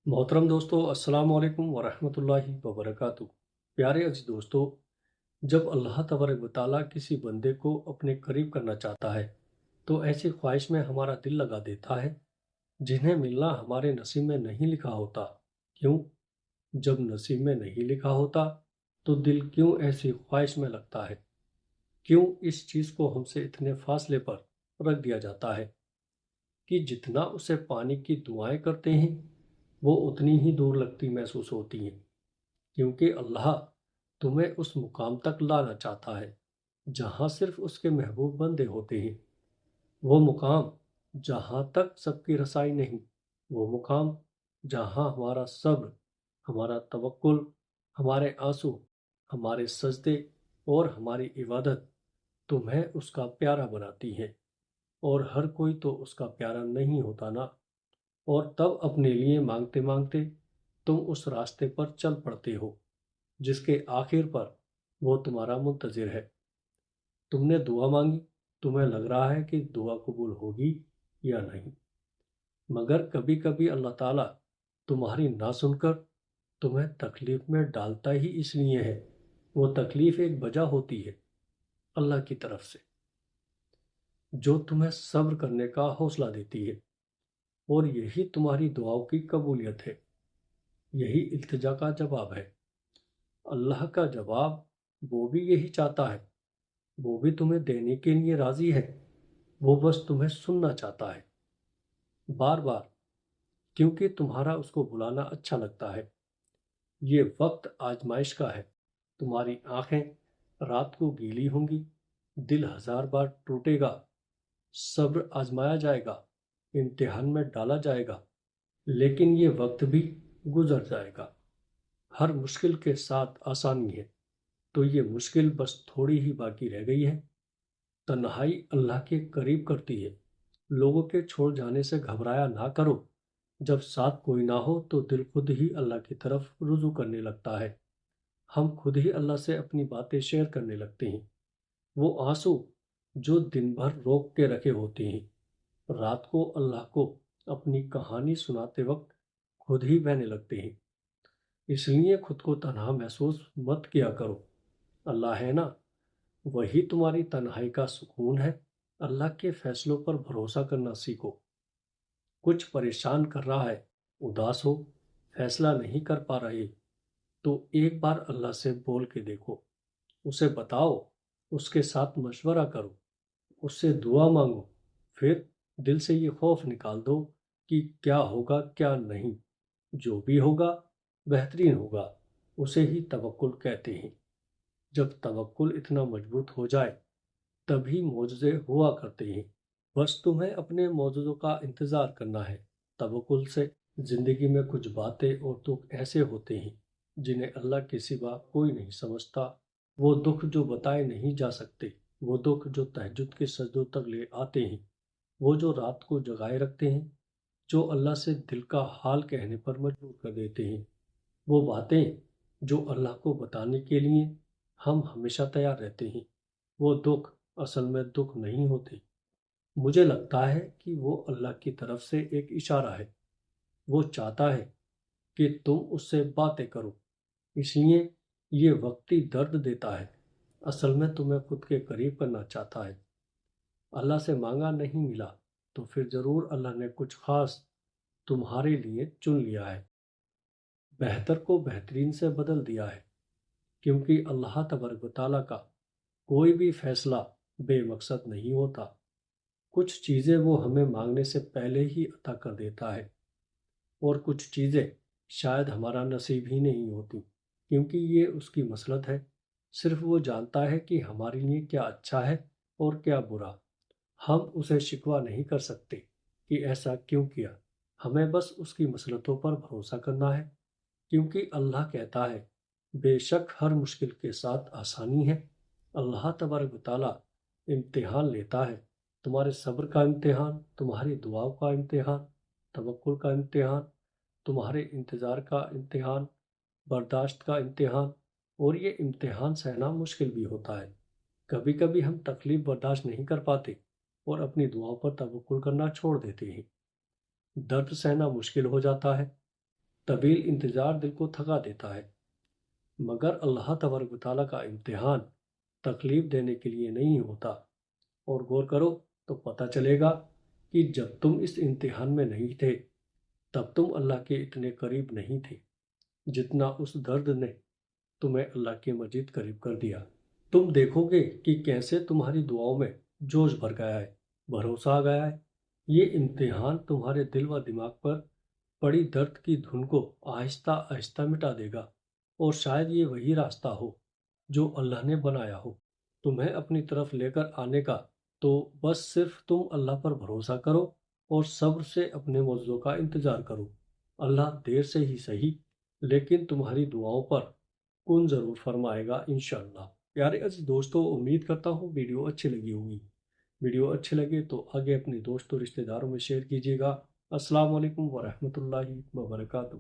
मोहतरम दोस्तों, अस्सलाम वालेकुम वरहमतुल्लाहि वबरकातुहू। प्यारे अज़ीज़ दोस्तों, जब अल्लाह तबारक व तआला किसी बंदे को अपने करीब करना चाहता है तो ऐसी ख्वाहिश में हमारा दिल लगा देता है जिन्हें मिलना हमारे नसीब में नहीं लिखा होता। क्यों? जब नसीब में नहीं लिखा होता तो दिल क्यों ऐसी ख्वाहिश में लगता है? क्यों इस चीज़ को हमसे इतने फासले पर रख दिया जाता है कि जितना उसे पाने की दुआएं करते हैं वो उतनी ही दूर लगती महसूस होती हैं? क्योंकि अल्लाह तुम्हें उस मुकाम तक लाना चाहता है जहाँ सिर्फ उसके महबूब बंदे होते हैं। वो मुकाम जहाँ तक सबकी रसाई नहीं, वो मुकाम जहाँ हमारा सब्र, हमारा तवक्कुल, हमारे आंसू, हमारे सजदे और हमारी इबादत तुम्हें उसका प्यारा बनाती हैं। और हर कोई तो उसका प्यारा नहीं होता ना। और तब अपने लिए मांगते मांगते तुम उस रास्ते पर चल पड़ते हो जिसके आखिर पर वो तुम्हारा मुंतजिर है। तुमने दुआ मांगी, तुम्हें लग रहा है कि दुआ कबूल होगी या नहीं, मगर कभी कभी अल्लाह ताला तुम्हारी ना सुनकर तुम्हें तकलीफ में डालता ही इसलिए है। वो तकलीफ एक वजह होती है अल्लाह की तरफ से, जो तुम्हें सब्र करने का हौसला देती है। और यही तुम्हारी दुआओं की कबूलियत है, यही इल्तिजा का जवाब है। अल्लाह का जवाब वो भी यही चाहता है, वो भी तुम्हें देने के लिए राजी है। वो बस तुम्हें सुनना चाहता है बार बार, क्योंकि तुम्हारा उसको बुलाना अच्छा लगता है। ये वक्त आजमाइश का है। तुम्हारी आंखें रात को गीली होंगी, दिल हजार बार टूटेगा, सब्र आजमाया जाएगा, इम्तिहान में डाला जाएगा, लेकिन ये वक्त भी गुजर जाएगा। हर मुश्किल के साथ आसानी है, तो ये मुश्किल बस थोड़ी ही बाकी रह गई है। तन्हाई अल्लाह के करीब करती है। लोगों के छोड़ जाने से घबराया ना करो। जब साथ कोई ना हो तो दिल खुद ही अल्लाह की तरफ रुजू करने लगता है। हम खुद ही अल्लाह से अपनी बातें शेयर करने लगते हैं। वो आंसू जो दिन भर रोक के रखे होते हैं, रात को अल्लाह को अपनी कहानी सुनाते वक्त खुद ही बहने लगते हैं। इसलिए खुद को तन्हा महसूस मत किया करो। अल्लाह है ना, वही तुम्हारी तन्हाई का सुकून है। अल्लाह के फैसलों पर भरोसा करना सीखो। कुछ परेशान कर रहा है, उदास हो, फैसला नहीं कर पा रहे, तो एक बार अल्लाह से बोल के देखो। उसे बताओ, उसके साथ मशवरा करो, उससे दुआ मांगो। फिर दिल से ये खौफ निकाल दो कि क्या होगा क्या नहीं। जो भी होगा बेहतरीन होगा। उसे ही तवक्कुल कहते हैं। जब तवक्कुल इतना मजबूत हो जाए तभी मोजज़े हुआ करते हैं। बस तुम्हें अपने मोजज़ों का इंतज़ार करना है। तवक्कुल से ज़िंदगी में कुछ बातें और दुख ऐसे होते हैं जिन्हें अल्लाह के सिवा कोई नहीं समझता। वो दुख जो बताए नहीं जा सकते, वो दुख जो तहज्जुद के सजदों तक ले आते हैं, वो जो रात को जगाए रखते हैं, जो अल्लाह से दिल का हाल कहने पर मजबूर कर देते हैं, वो बातें जो अल्लाह को बताने के लिए हम हमेशा तैयार रहते हैं। वो दुख असल में दुख नहीं होते। मुझे लगता है कि वो अल्लाह की तरफ से एक इशारा है। वो चाहता है कि तुम उससे बातें करो, इसलिए ये वक्ती दर्द देता है। असल में तुम्हें खुद के करीब करना चाहता है। अल्लाह से मांगा नहीं मिला तो फिर ज़रूर अल्लाह ने कुछ ख़ास तुम्हारे लिए चुन लिया है, बेहतर को बेहतरीन से बदल दिया है। क्योंकि अल्लाह तबारक व तआला का कोई भी फैसला बेमकसद नहीं होता। कुछ चीज़ें वो हमें मांगने से पहले ही अता कर देता है, और कुछ चीज़ें शायद हमारा नसीब ही नहीं होती, क्योंकि ये उसकी मसलत है। सिर्फ वो जानता है कि हमारे लिए क्या अच्छा है और क्या बुरा। हम उसे शिकवा नहीं कर सकते कि ऐसा क्यों किया। हमें बस उसकी मसलतों पर भरोसा करना है, क्योंकि अल्लाह कहता है, बेशक हर मुश्किल के साथ आसानी है। अल्लाह तबारक व तआला इम्तिहान लेता है। तुम्हारे सब्र का इम्तिहान, तुम्हारी दुआओं का इम्तिहान, तवक्कुल का इम्तिहान, तुम्हारे इंतज़ार का इम्तिहान, बर्दाश्त का इम्तिहान। और ये इम्तिहान सहना मुश्किल भी होता है। कभी कभी हम तकलीफ बर्दाश्त नहीं कर पाते और अपनी दुआओं पर तवक्कुल करना छोड़ देते हैं। दर्द सहना मुश्किल हो जाता है, طویل انتظار دل کو تھکا دیتا ہے، مگر اللہ تبارک و تعالیٰ کا امتحان تکلیف دینے کے لیے نہیں ہوتا۔ اور غور کرو تو پتہ چلے گا کہ جب تم اس امتحان میں نہیں تھے تب تم اللہ کے اتنے قریب نہیں تھے جتنا اس درد نے تمہیں اللہ کے مزید قریب کر دیا۔ تم دیکھو گے کہ کیسے تمہاری دعاؤں میں جوش بھر گیا ہے، بھروسہ آ گیا ہے۔ یہ امتحان تمہارے دل و دماغ پر پڑی درد کی دھن کو آہستہ آہستہ مٹا دے گا، اور شاید یہ وہی راستہ ہو جو اللہ نے بنایا ہو تمہیں اپنی طرف لے کر آنے کا۔ تو بس صرف تم اللہ پر بھروسہ کرو اور صبر سے اپنے موضوع کا انتظار کرو۔ اللہ دیر سے ہی صحیح لیکن تمہاری دعاؤں پر کن ضرور فرمائے گا انشاءاللہ۔ پیارے عزیز دوستو، امید کرتا ہوں ویڈیو اچھی لگی ہوگی۔ ویڈیو اچھے لگے تو آگے اپنے دوستوں رشتہ داروں میں شیئر کیجیے گا۔ السلام علیکم ورحمۃ اللہ وبرکاتہ۔